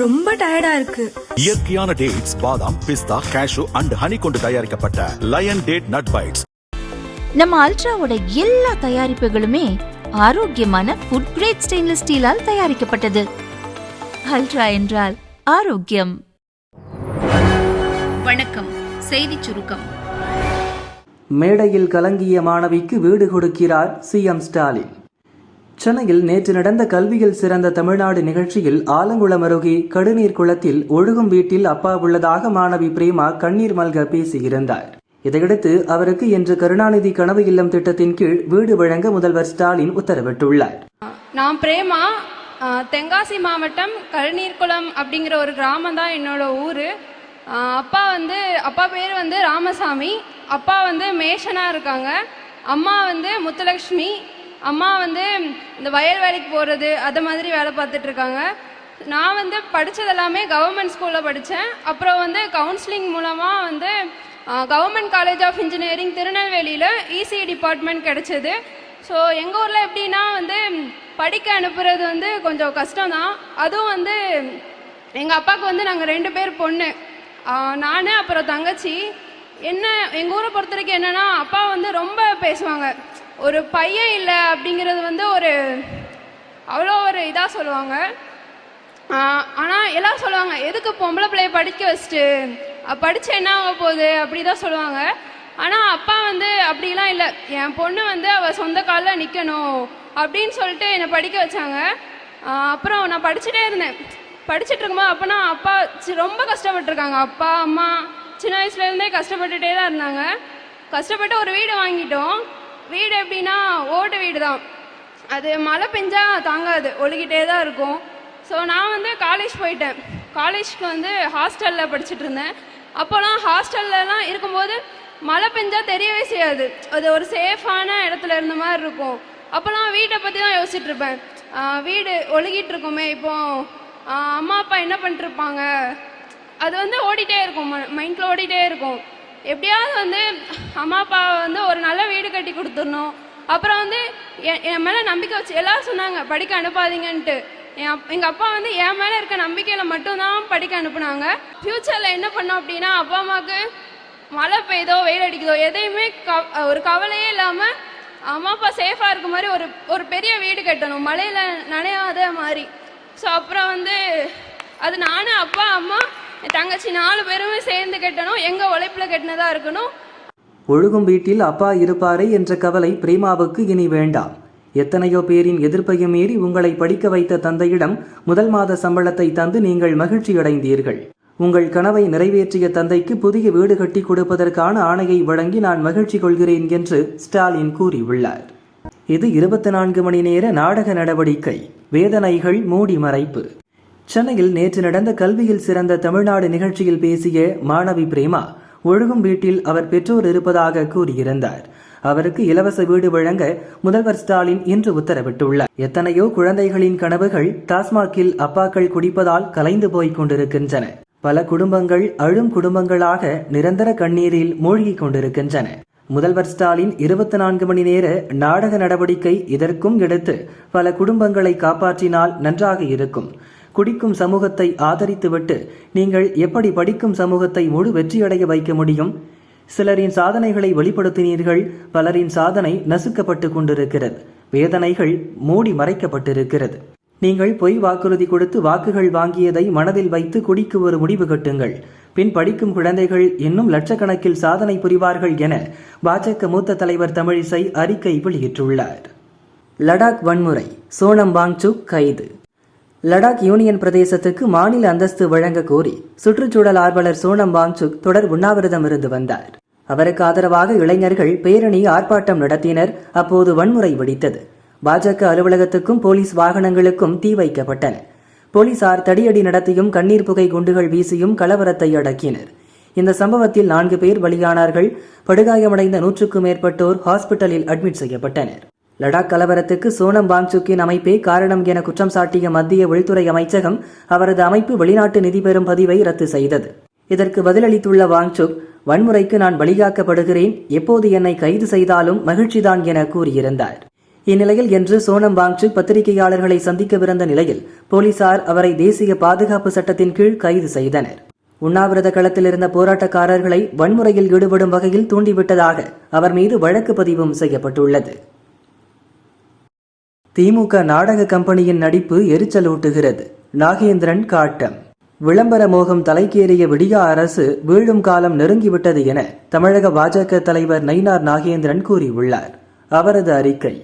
ரொம்ப டயர்டா இருக்கு. இயற்கையான டேட்ஸ், பாதாம், பிஸ்தா, கேஷ்யூ அண்ட் ஹனி கொண்டு தயாரிக்கப்பட்ட லயன் டேட் நட் பைட்ஸ். நம்ம அல்ட்ராவோட எல்லா தயாரிப்புகளுமே ஆரோக்கியமான ஃபுட் கிரேட் ஸ்டெயின்லெஸ் ஸ்டீலால் தயாரிக்கப்பட்டது. அல்ட்ரா என்றால் ஆரோக்கியம். வணக்கம். செய்திச் சுருக்கம். மேடையில் கலங்கிய மாணவிக்கு வீடு கொடுக்கிறார் சிஎம் ஸ்டாலின். சென்னையில் நேற்று நடந்த கல்வியில் சிறந்த தமிழ்நாடு நிகழ்ச்சியில் ஆலங்குளம் அருகே கடுநீர் குளத்தில் ஒழுகும் வீட்டில் அப்பா உள்ளதாக மாணவி பிரேமா கண்ணீர் மல்க பேசியிருந்தார். இதையடுத்து அவருக்கு இன்று கருணாநிதி கனவு இல்லம் திட்டத்தின் கீழ் வீடு வழங்க முதல்வர் ஸ்டாலின் உத்தரவிட்டுள்ளார். நான் பிரேமா, தென்காசி மாவட்டம் கருநீர்குளம் அப்படிங்கிற ஒரு கிராமம் தான் என்னோட ஊர். அப்பா பேர் ராமசாமி. அப்பா மேஷனா இருக்காங்க. அம்மா முத்துலக்ஷ்மி. அம்மா இந்த வயல் வேலைக்கு போகிறது அது மாதிரி வேலை பார்த்துட்டு இருக்காங்க. நான் படித்தது எல்லாமே கவர்மெண்ட் ஸ்கூலில் படித்தேன். அப்புறம் கவுன்சிலிங் மூலமாக கவர்மெண்ட் காலேஜ் ஆஃப் இன்ஜினியரிங் திருநெல்வேலியில் இசி டிபார்ட்மெண்ட் கிடைச்சது. ஸோ எங்கள் ஊரில் எப்படின்னா படிக்க அனுப்புறது கொஞ்சம் கஷ்டம்தான். அதுவும் எங்கள் அப்பாவுக்கு நாங்கள் 2 பேர் பொண்ணு, நான் அப்புறம் தங்கச்சி. எங்கள் ஊரை பொறுத்த வரைக்கும் என்னென்னா அப்பா ரொம்ப பேசுவாங்க. ஒரு பையன் இல்லை அப்படிங்கிறது ஒரு அவ்வளோ ஒரு இதாக சொல்லுவாங்க. ஆனால் எல்லாம் சொல்லுவாங்க, எதுக்கு பொம்பளை பிள்ளைய படிக்க வச்சுட்டு படித்து என்ன ஆக போகுது அப்படி தான் சொல்லுவாங்க. ஆனால் அப்பா அப்படிலாம் இல்லை. என் பொண்ணு அவள் சொந்த காலில் நிற்கணும் அப்படின்னு சொல்லிட்டு என்னை படிக்க வச்சாங்க. அப்புறம் நான் படிச்சுட்டே இருந்தேன். படிச்சுட்டு இருக்கும்போது அப்போனா அப்பா ரொம்ப கஷ்டப்பட்டுருக்காங்க. அப்பா அம்மா சின்ன வயசுலேருந்தே கஷ்டப்பட்டுட்டே தான் இருந்தாங்க. கஷ்டப்பட்டு ஒரு வீடு வாங்கிட்டோம். வீடு எப்படின்னா ஓட்டு வீடு தான். அது மழை பெஞ்சா தாங்காது, ஒழுகிட்டே தான் இருக்கும். ஸோ நான் காலேஜ் போயிட்டேன். காலேஜ்க்கு ஹாஸ்டலில் படிச்சுட்டு இருந்தேன். அப்போலாம் ஹாஸ்டல்லாம் இருக்கும்போது மழை பெஞ்சா தெரியவே செய்யாது. அது ஒரு சேஃபான இடத்துல இருந்த மாதிரி இருக்கும். அப்போலாம் வீட்டை பற்றி தான் யோசிச்சுட்டு இருப்பேன். வீடு ஒழுகிட்டு இருக்குமே, இப்போ அம்மா அப்பா என்ன பண்ணிட்டுருப்பாங்க, அது ஓடிட்டே இருக்கும், மைண்டில் ஓடிட்டே இருக்கும். எப்படியாவது அம்மா அப்பா ஒரு நல்ல வீடு கட்டி கொடுத்துடணும். அப்புறம் என் மேலே நம்பிக்கை வச்சு எல்லாரும் சொன்னாங்க படிக்க அனுப்பாதீங்கன்ட்டு. எங்கள் அப்பா என் மேலே இருக்க நம்பிக்கையில் மட்டும்தான் படிக்க அனுப்புனாங்க. ஃப்யூச்சரில் என்ன பண்ணோம் அப்படின்னா அப்பா அம்மாவுக்கு மழை பெய்தோ வெயில் அடிக்குதோ எதையுமே ஒரு கவலையே இல்லாமல் அம்மா அப்பா சேஃபாக இருக்க மாதிரி ஒரு பெரிய வீடு கட்டணும், மழையில் நனையாத மாதிரி. ஸோ அப்புறம் அது நானும் அப்பா அம்மா என் தங்கச்சி 4 பேருமே சேர்ந்து கட்டணும். எங்கள் உழைப்பில் கட்டினதாக இருக்கணும். ஒழுகும் வீட்டில் அப்பா இருப்பாரே என்ற கவலை பிரேமாவுக்கு இனி வேண்டாம். எத்தனையோ பேரின் எதிர்ப்பையும் மீறி உங்களை படிக்க வைத்த தந்தையிடம் முதல் மாத சம்பளத்தை தந்து நீங்கள் மகிழ்ச்சி அடைந்தீர்கள். உங்கள் கனவை நிறைவேற்றிய தந்தைக்கு புதிய வீடு கட்டி கொடுப்பதற்கான ஆணையை வழங்கி நான் மகிழ்ச்சி கொள்கிறேன் என்று ஸ்டாலின் கூறியுள்ளார். இது 24 மணி நேர நாடக நடவடிக்கை. வேதனைகள் மூடி மறைப்பு. சென்னையில் நேற்று நடந்த கல்வியில் சிறந்த தமிழ்நாடு நிகழ்ச்சியில் பேசிய மாணவி பிரேமா ஒழுகும் வீட்டில் அவர் பெற்றோர் இருப்பதாக கூறியிருந்தார். அவருக்கு இலவச வீடு வழங்க முதல்வர் ஸ்டாலின் இன்று உத்தரவிட்டுள்ளார். எத்தனையோ குழந்தைகளின் கனவுகள் டாஸ்மாகில் அப்பாக்கள் குடிப்பதால் கலைந்து போய்க் கொண்டிருக்கின்றன. பல குடும்பங்கள் அழும் குடும்பங்களாக நிரந்தர கண்ணீரில் மூழ்கிக் கொண்டிருக்கின்றன. முதல்வர் ஸ்டாலின் 24 மணி நேர நாடக நடவடிக்கை இதற்கும் எடுத்து பல குடும்பங்களை காப்பாற்றினால் நன்றாக இருக்கும். குடிக்கும் சமூகத்தை ஆதரித்துவிட்டு நீங்கள் எப்படி படிக்கும் சமூகத்தை முழு வெற்றியடைய வைக்க முடியும்? சிலரின் சாதனைகளை வெளிப்படுத்தினீர்கள், பலரின் சாதனை நசுக்கப்பட்டு கொண்டிருக்கிறது. வேதனைகள் மூடி மறைக்கப்பட்டிருக்கிறது. நீங்கள் பொய் வாக்குறுதி கொடுத்து வாக்குகள் வாங்கியதை மனதில் வைத்து குடிக்கு ஒரு முடிவு கட்டுங்கள். பின் படிக்கும் குழந்தைகள் இன்னும் லட்சக்கணக்கில் சாதனை புரிவார்கள் என பாஜக மூத்த தலைவர் தமிழிசை அறிக்கை வெளியிட்டுள்ளார். லடாக் வன்முறை, சோனம் வாங்சுக் கைது. லடாக் யூனியன் பிரதேசத்துக்கு மாநில அந்தஸ்து வழங்க கோரி சுற்றுச்சூழல் ஆர்வலர் சோனம் வாங்சுக் தொடர் உண்ணாவிரதம் இருந்து வந்தார். அவருக்கு ஆதரவாக இளைஞர்கள் பேரணி ஆர்ப்பாட்டம் நடத்தினர். அப்போது வன்முறை வெடித்தது. பாஜக அலுவலகத்துக்கும் போலீஸ் வாகனங்களுக்கும் தீ வைக்கப்பட்டன. போலீசார் தடியடி நடத்தியும் கண்ணீர் புகை குண்டுகள் வீசியும் கலவரத்தை அடக்கினர். இந்த சம்பவத்தில் 4 பேர் பலியானார்கள். படுகாயமடைந்த 100க்கும் மேற்பட்டோர் ஹாஸ்பிட்டலில் அட்மிட் செய்யப்பட்டனர். லடாக் கலவரத்துக்கு சோனம் வாங்சுக்கின் அமைப்பே காரணம் என குற்றம் சாட்டிய மத்திய உள்துறை அமைச்சகம் அவரது அமைப்பு வெளிநாட்டு நிதி பெறும் பதிவை ரத்து செய்தது. இதற்கு பதிலளித்துள்ள வாங்சுக், வன்முறைக்கு நான் பலியாக்கப்படுகிறேன், எப்போது என்னை கைது செய்தாலும் மகிழ்ச்சிதான் என கூறியிருந்தார். இந்நிலையில் இன்று சோனம் வாங்சுக் பத்திரிகையாளர்களை சந்திக்கவிருந்த நிலையில் போலீசார் அவரை தேசிய பாதுகாப்பு சட்டத்தின் கீழ் கைது செய்தனர். உண்ணாவிரத களத்தில் இருந்த போராட்டக்காரர்களை வன்முறையில் ஈடுபடும் வகையில் தூண்டிவிட்டதாக அவர் மீது வழக்கு பதிவும் செய்யப்பட்டுள்ளது. திமுக நாடக கம்பெனியின் நடிப்பு எரிச்சலூட்டுகிறது. நாகேந்திரன் காட்டம். விளம்பர மோகம் தலைக்கேறிய விடியா அரசு வீழும் காலம் நெருங்கிவிட்டது என தமிழக பாஜக தலைவர் நயினார் நாகேந்திரன் கூறியுள்ளார். அவரது அறிக்கை: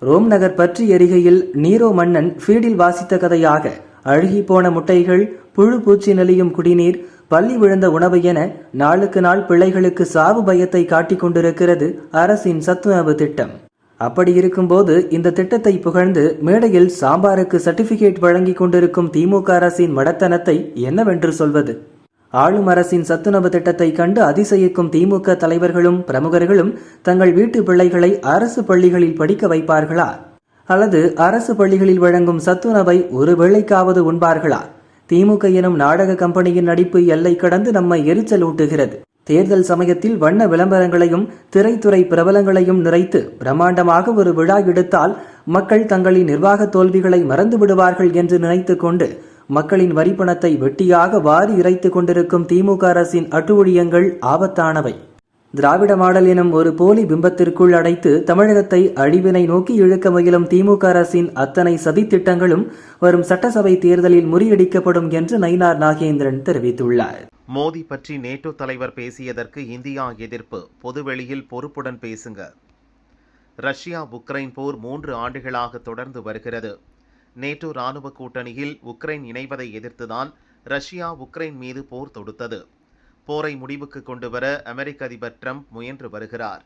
ரோம் நகர் பற்றி எரிகையில் நீரோ மன்னன் ஃபீடில் வாசித்த கதையாக அழுகி போன முட்டைகள், புழு பூச்சி நெளியும் குடிநீர், பள்ளி விழுந்த உணவு என நாளுக்கு நாள் பிள்ளைகளுக்கு சாவு பயத்தை காட்டிக் கொண்டிருக்கிறது அரசின் சத்துணவு திட்டம். அப்படி இருக்கும்போது இந்த திட்டத்தை புகழ்ந்து மேடையில் சாம்பாருக்கு சர்டிபிகேட் வழங்கி கொண்டிருக்கும் திமுக அரசின் மடத்தனத்தை என்னவென்று சொல்வது? ஆளும் அரசின் சத்துணவு திட்டத்தை கண்டு அதிசயிக்கும் திமுக தலைவர்களும் பிரமுகர்களும் தங்கள் வீட்டு பிள்ளைகளை அரசு பள்ளிகளில் படிக்க வைப்பார்களா? அல்லது அரசு பள்ளிகளில் வழங்கும் சத்துணவை ஒரு வேளைக்காவது உண்பார்களா? திமுக எனும் நாடக கம்பெனியின் நடிப்பு எல்லை கடந்து நம்மை எரிச்சலூட்டுகிறது. தேர்தல் சமயத்தில் வண்ண விளம்பரங்களையும் திரைத்துறை பிரபலங்களையும் நிறைத்து பிரம்மாண்டமாக ஒரு விழா எடுத்தால் மக்கள் தங்களின் நிர்வாக தோல்விகளை மறந்து விடுவார்கள் என்று நினைத்து கொண்டு மக்களின் வரிப்பணத்தை வெட்டியாக வாரி இறைத்துக் கொண்டிருக்கும் திமுக அரசின் அட்டூழியங்கள் ஆபத்தானவை. திராவிட மாடல் எனும் ஒரு போலி பிம்பத்திற்குள் அடைத்து தமிழகத்தை அழிவினை நோக்கி இழுக்க முயலும் திமுக அரசின் அத்தனை சதித்திட்டங்களும் வரும் சட்டசபை தேர்தலில் முறியடிக்கப்படும் என்று நயினார் நாகேந்திரன் தெரிவித்துள்ளார். மோடி பற்றி நேட்டோ தலைவர் பேசியதற்கு இந்தியா எதிர்ப்பு. பொதுவெளியில் பொறுப்புடன் பேசுங்க. ரஷ்யா உக்ரைன் போர் 3 ஆண்டுகளாக தொடர்ந்து வருகிறது. நேட்டோ ராணுவ கூட்டணியில் உக்ரைன் இணைவதை எதிர்த்துதான் ரஷ்யா உக்ரைன் மீது போர் தொடுத்தது. போரை முடிவுக்கு கொண்டுவர அமெரிக்க அதிபர் ட்ரம்ப் முயன்று வருகிறார்.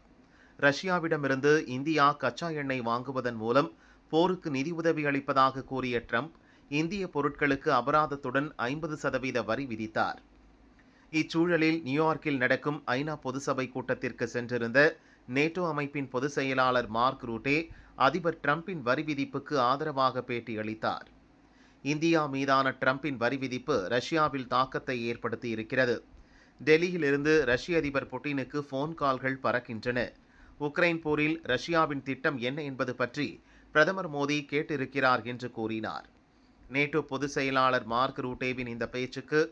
ரஷ்யாவிடமிருந்து இந்தியா கச்சா எண்ணெய் வாங்குவதன் மூலம் போருக்கு நிதி உதவி அளிப்பதாக கூறிய ட்ரம்ப் இந்திய பொருட்களுக்கு அபராதத்துடன் 50% வரி விதித்தார். இச்சூழலில் நியூயார்க்கில் நடக்கும் ஐநா பொதுசபை கூட்டத்திற்கு சென்றிருந்த நேட்டோ அமைப்பின் பொதுச் செயலாளர் மார்க் ரூட்டே அதிபர் ட்ரம்பின் வரி விதிப்புக்கு ஆதரவாக பேட்டியளித்தார். இந்தியா மீதான ட்ரம்பின் வரி விதிப்பு ரஷ்யாவில் தாக்கத்தை ஏற்படுத்தி இருக்கிறது. டெல்லியில் இருந்து ரஷ்ய அதிபர் புட்டினுக்கு போன் கால்கள் பறக்கின்றன. உக்ரைன் போரில் ரஷ்யாவின் திட்டம் என்ன என்பது பற்றி பிரதமர் மோடி கேட்டிருக்கிறார் என்று கூறினார். நேட்டோ பொதுச் செயலாளர் மார்க் ரூட்டேவின் இந்த பேச்சுக்கு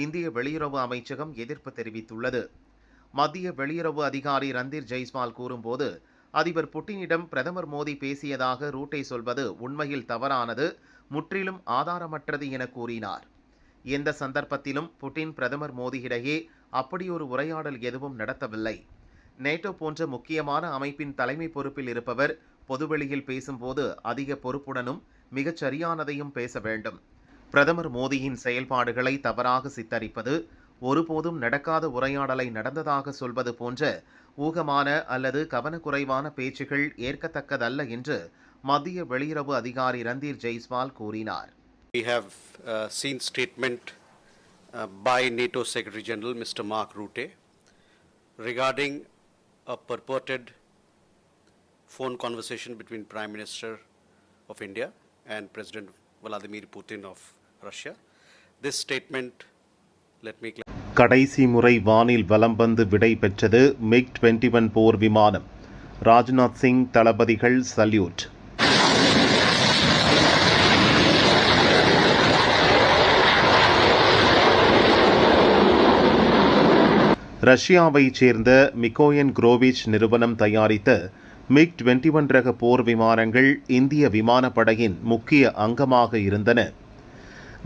இந்திய வெளியுறவு அமைச்சகம் எதிர்ப்பு தெரிவித்துள்ளது. மத்திய வெளியுறவு அதிகாரி ரந்தீர் ஜெய்ஸ்வால் கூறும்போது, அதிபர் புட்டினிடம் பிரதமர் மோடி பேசியதாக ரூட்டே சொல்வது உண்மையில் தவறானது, முற்றிலும் ஆதாரமற்றது என கூறினார். எந்த சந்தர்ப்பத்திலும் புட்டின் பிரதமர் மோடி இடையே அப்படியொரு உரையாடல் எதுவும் நடத்தவில்லை. நேட்டோ போன்ற முக்கியமான அமைப்பின் தலைமை பொறுப்பில் இருப்பவர் பொதுவெளியில் பேசும்போது அதிக பொறுப்புடனும் மிகச் சரியானதையும் பேச வேண்டும். பிரதமர் மோடியின் செயல்பாடுகளை தவறாக சித்தரிப்பது, ஒருபோதும் நடக்காத உரையாடலை நடந்ததாக சொல்வது போன்ற ஊகமான அல்லது கவனக்குறைவான பேச்சுகள் ஏற்கத்தக்கதல்ல என்று மத்திய வெளியுறவு அதிகாரி ரந்தீர் ஜெய்ஸ்வால் கூறினார். We have seen statement by NATO Secretary General Mr. Mark Rutte regarding a purported phone conversation between Prime Minister of India and President Vladimir Putin of Russia. This statement, let me clarify. கடைசி முறை வானில் வலம் வந்து விடை பெற்றது MiG-21 போர் விமானம். ராஜ்நாத் சிங் தளபதிகள் salute. ரஷ்யாவைச் சேர்ந்த மிகோயன் குரோவிச் நிறுவனம் தயாரித்த MiG-21 ரக போர் விமானங்கள் இந்திய விமானப்படையின் முக்கிய அங்கமாக இருந்தன.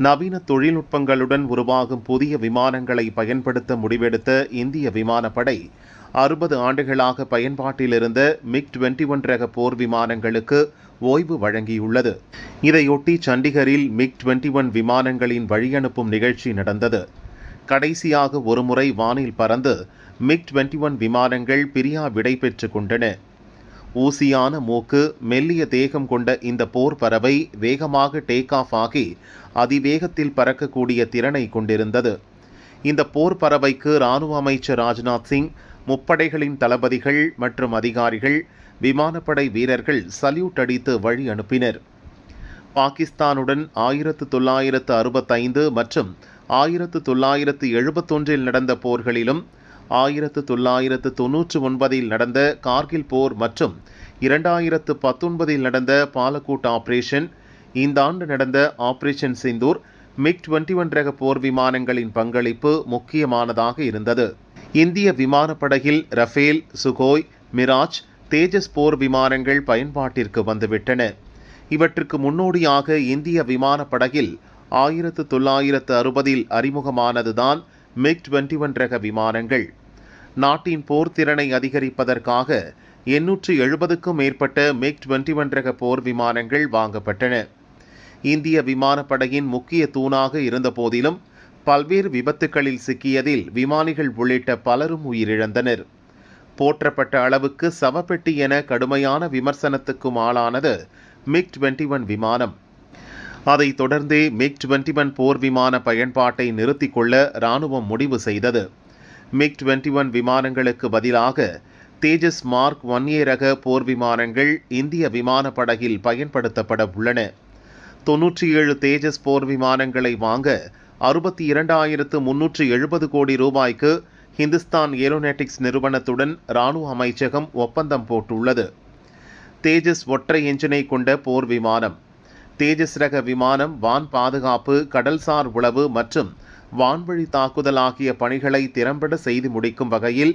நவீன தொழில்நுட்பங்களுடன் உருவாகும் புதிய விமானங்களை பயன்படுத்த முடிவெடுத்த இந்திய விமானப்படை 60 ஆண்டுகளாக பயன்பாட்டில் இருந்த MiG-21 ரக போர் விமானங்களுக்கு ஓய்வு வழங்கியுள்ளது. இதையொட்டி சண்டிகரில் MiG-21 விமானங்களின் வழியனுப்பும் நிகழ்ச்சி நடந்தது. கடைசியாக ஒருமுறை வானில் பறந்து MiG-21 விமானங்கள் பிரியா விடை பெற்றுக் கொண்டன. ஊசியான மூக்கு, மெல்லிய தேகம் கொண்ட இந்த போர் பறவை வேகமாக டேக் ஆஃப் ஆகி அதிவேகத்தில் பறக்கக்கூடிய திறனை கொண்டிருந்தது. இந்த போர் பறவைக்கு இராணுவ அமைச்சர் ராஜ்நாத் சிங், முப்படைகளின் தளபதிகள் மற்றும் அதிகாரிகள், விமானப்படை வீரர்கள் சல்யூட் அடித்து வழி அனுப்பினர். பாகிஸ்தானுடன் 1965 மற்றும் 1971 நடந்த போர்களிலும் 1999 நடந்த கார்கில் போர் மற்றும் 2019 நடந்த பாலக்கோட் ஆபரேஷன், இந்த ஆண்டு நடந்த ஆபரேஷன் சிந்தூர், MiG-21 ரக போர் விமானங்களின் பங்களிப்பு முக்கியமானதாக இருந்தது. இந்திய விமானப்படையில் ரஃபேல், சுகோய், மிராஜ், தேஜஸ் போர் விமானங்கள் பயன்பாட்டிற்கு வந்துவிட்டன. இவற்றுக்கு முன்னோடியாக இந்திய விமானப்படையில் 1960 அறிமுகமானதுதான் MiG-21 ரக விமானங்கள். நாட்டின் போர்த்திறனை அதிகரிப்பதற்காக 870க்கும் மேற்பட்ட MiG-21 ரக போர் விமானங்கள் வாங்கப்பட்டன. இந்திய விமானப்படையின் முக்கிய தூணாக இருந்த போதிலும் பல்வேறு விபத்துகளில் சிக்கியதில் விமானிகள் உள்ளிட்ட பலரும் உயிரிழந்தனர். போற்றப்பட்ட அளவுக்கு சவப்பெட்டி என கடுமையான விமர்சனத்துக்கும் ஆளானது MiG-21 விமானம். அதைத் தொடர்ந்தே MiG-21 போர் விமான பயன்பாட்டை நிறுத்திக் கொள்ள இராணுவம் முடிவு செய்தது. MiG-21 விமானங்களுக்கு பதிலாக தேஜஸ் மார்க் 1A ரக போர் விமானங்கள் இந்திய விமானப்படையில் பயன்படுத்தப்பட உள்ளன. 97 தேஜஸ் போர் விமானங்களை வாங்க 62,370 கோடி ரூபாய்க்கு ஹிந்துஸ்தான் ஏரோநாட்டிக்ஸ் நிறுவனத்துடன் இராணுவ அமைச்சகம் ஒப்பந்தம் போட்டுள்ளது. தேஜஸ் ஒற்றை என்ஜினை கொண்ட போர் விமானம். தேஜஸ் ரக விமானம் வான் பாதுகாப்பு, கடல்சார் உளவு மற்றும் வான்வழி தாக்குதல் ஆகிய பணிகளை திறம்பட செய்து முடிக்கும் வகையில்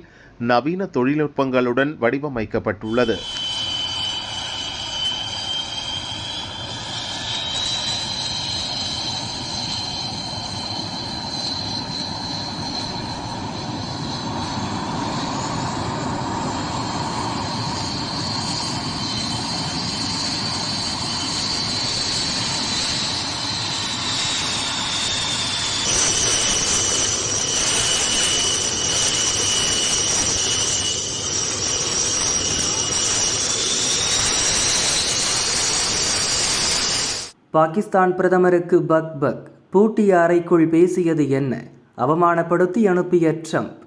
நவீன தொழில்நுட்பங்களுடன் வடிவமைக்கப்பட்டுள்ளது. பாகிஸ்தான் பிரதமருக்கு பக் பக், பூட்டிய அறைக்குள் பேசியது என்ன? அவமானப்படுத்தி அனுப்பிய ட்ரம்ப்.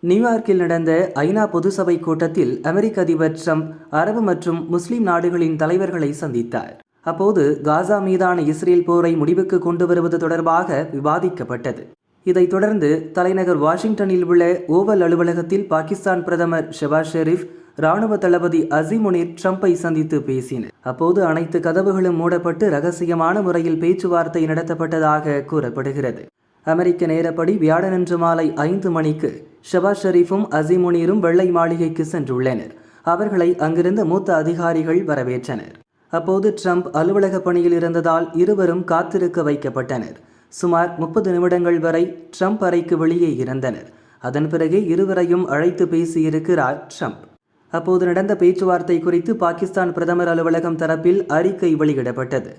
நியூயார்க்கில் நடந்த ஐநா பொதுசபை கூட்டத்தில் அமெரிக்க அதிபர் ட்ரம்ப் அரபு மற்றும் முஸ்லிம் நாடுகளின் தலைவர்களை சந்தித்தார். அப்போது காசா மீதான இஸ்ரேல் போரை முடிவுக்கு கொண்டு வருவது தொடர்பாக விவாதிக்கப்பட்டது. இதைத் தொடர்ந்து தலைநகர் வாஷிங்டனில் உள்ள ஓவல் அலுவலகத்தில் பாகிஸ்தான் பிரதமர் ஷெபாஸ் ஷெரீப், இராணுவ தளபதி அசீம் முனீர் ட்ரம்பை சந்தித்து பேசினர். அப்போது அனைத்து கதவுகளும் மூடப்பட்டு ரகசியமான முறையில் பேச்சுவார்த்தை நடத்தப்பட்டதாக கூறப்படுகிறது. அமெரிக்க நேரப்படி வியாழனன்று மாலை 5 மணிக்கு ஷெபாஸ் ஷெரீஃபும் அசீம் முனீரும் வெள்ளை மாளிகைக்கு சென்றுள்ளனர். அவர்களை அங்கிருந்த மூத்த அதிகாரிகள் வரவேற்றனர். அப்போது ட்ரம்ப் அலுவலக பணியில் இருந்ததால் இருவரும் காத்திருக்க வைக்கப்பட்டனர். சுமார் 30 நிமிடங்கள் வரை ட்ரம்ப் அறைக்கு வெளியே இருந்தனர். அதன் பிறகு இருவரையும் அழைத்து பேசியிருக்கிறார் ட்ரம்ப். அப்போது நடந்த பேச்சுவார்த்தை குறித்து பாகிஸ்தான் பிரதமர் அலுவலகம் தரப்பில் அறிக்கை வெளியிடப்பட்டது.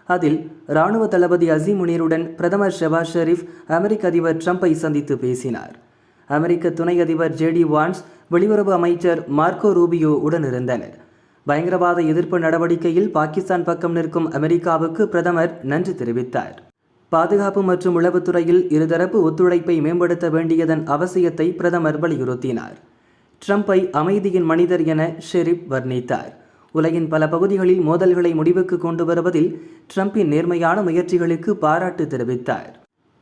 அதில் இராணுவ தளபதி அசீம் முனீருடன் பிரதமர் ஷெபாஸ் ஷெரீப் அமெரிக்க அதிபர் ட்ரம்பை சந்தித்து பேசினார். அமெரிக்க துணை அதிபர் JD வான்ஸ், வெளியுறவு அமைச்சர் மார்க்கோ ரூபியோ உடன் இருந்தனர். பயங்கரவாத எதிர்ப்பு நடவடிக்கையில் பாகிஸ்தான் பக்கம் நிற்கும் அமெரிக்காவுக்கு பிரதமர் நன்றி தெரிவித்தார். பாதுகாப்பு மற்றும் உளவுத்துறையில் இருதரப்பு ஒத்துழைப்பை மேம்படுத்த வேண்டியதன் அவசியத்தை பிரதமர் வலியுறுத்தினார். ட்ரம்பை அமைதியின் மனிதர் என ஷெரீப் வர்ணித்தார். உலகின் பல பகுதிகளில் மோதல்களை முடிவுக்கு கொண்டு வருவதில் ட்ரம்பின் நேர்மையான முயற்சிகளுக்கு பாராட்டு தெரிவித்தார்.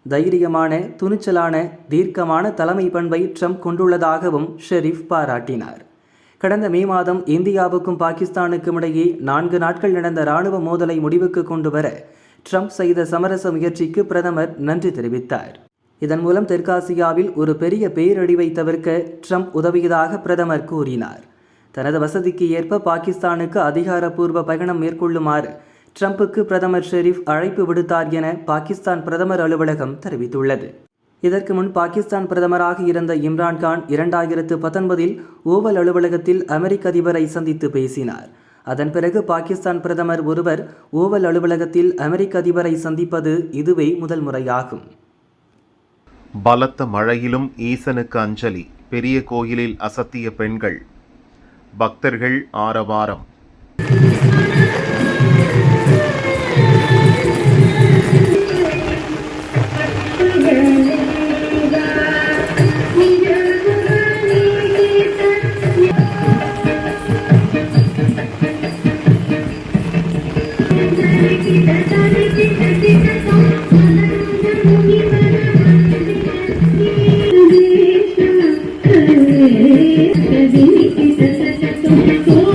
தைரியமான, துணிச்சலான, தீர்க்கமான தலைமை பண்பை ட்ரம்ப் கொண்டுள்ளதாகவும் ஷெரீப் பாராட்டினார். கடந்த மே மாதம் இந்தியாவுக்கும் பாகிஸ்தானுக்கும் இடையே 4 நாட்கள் நடந்த இராணுவ மோதலை முடிவுக்கு கொண்டு வர ட்ரம்ப் செய்த சமரச முயற்சிக்கு பிரதமர் நன்றி தெரிவித்தார். இதன் மூலம் தெற்காசியாவில் ஒரு பெரிய பேரழிவை தவிர்க்க ட்ரம்ப் உதவியதாக பிரதமர் கூறினார். தனது வசதிக்கு ஏற்ப பாகிஸ்தானுக்கு அதிகாரப்பூர்வ பயணம் மேற்கொள்ளுமாறு ட்ரம்புக்கு பிரதமர் ஷெரீப் அழைப்பு விடுத்தார் என பாகிஸ்தான் பிரதமர் அலுவலகம் தெரிவித்துள்ளது. இதற்கு முன் பாகிஸ்தான் பிரதமராக இருந்த இம்ரான்கான் 2019 ஓவல் அலுவலகத்தில் அமெரிக்க அதிபரை சந்தித்து பேசினார். அதன் பிறகு பாகிஸ்தான் பிரதமர் ஒருவர் ஓவல் அலுவலகத்தில் அமெரிக்க அதிபரை சந்திப்பது இதுவே முதல் முறையாகும். பலத்த மழையிலும் ஈசனுக்கு அஞ்சலி, பெரிய கோயிலில் அசத்திய பெண்கள், பக்தர்கள் ஆரவாரம்.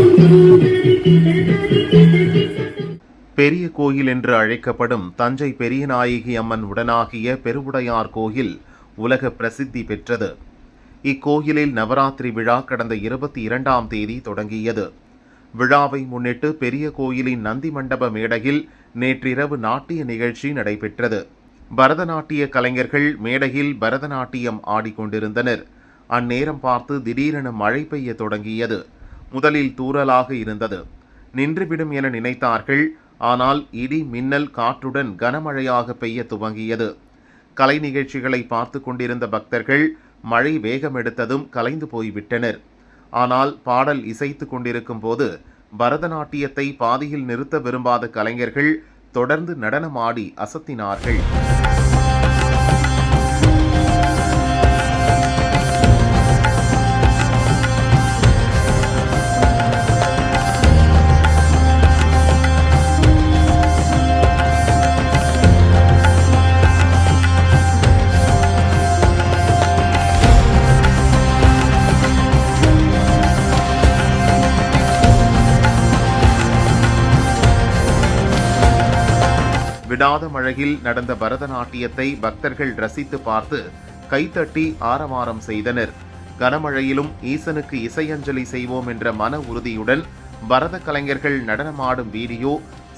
Thank you. கோயில் என்று அழைக்கப்படும் தஞ்சை பெரியநாயகி அம்மன் உடனாகிய பெருவுடையார் கோயில் உலக பிரசித்தி பெற்றது. இக்கோயிலில் நவராத்திரி விழா கடந்த 22ஆம் தேதி தொடங்கியது. விழாவை முன்னிட்டு பெரிய கோயிலின் நந்தி மண்டப மேடையில் நேற்றிரவு நாட்டிய நிகழ்ச்சி நடைபெற்றது. பரதநாட்டிய கலைஞர்கள் மேடையில் பரதநாட்டியம் ஆடிக்கொண்டிருந்தனர். அந்நேரம் பார்த்து திடீரென மழை பெய்ய தொடங்கியது. முதலில் தூறலாக இருந்தது. நின்றுவிடும் என நினைத்தார்கள். ஆனால் இடி மின்னல் காற்றுடன் கனமழையாக பெய்ய துவங்கியது. கலை நிகழ்ச்சிகளை பார்த்து கொண்டிருந்த பக்தர்கள் மழை வேகமெடுத்ததும் கலைந்து போய்விட்டனர். ஆனால் பாடல் இசைத்து கொண்டிருக்கும் போது பரதநாட்டியத்தை பாதியில் நிறுத்த விரும்பாத கலைஞர்கள் தொடர்ந்து நடனமாடி அசத்தினார்கள். விடாத மழையில் நடந்த பரதநாட்டியத்தை பக்தர்கள் ரசித்து பார்த்து கைத்தட்டி ஆரவாரம் செய்தனர். கனமழையிலும் ஈசனுக்கு இசையஞ்சலி செய்வோம் என்ற மன உறுதியுடன் பரத கலைஞர்கள் நடனமாடும் வீடியோ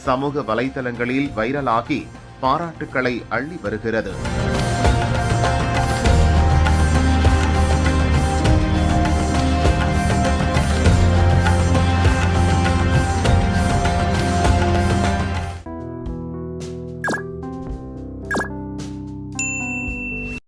சமூக வலைதளங்களில் வைரலாகி பாராட்டுக்களை அள்ளி வருகிறது.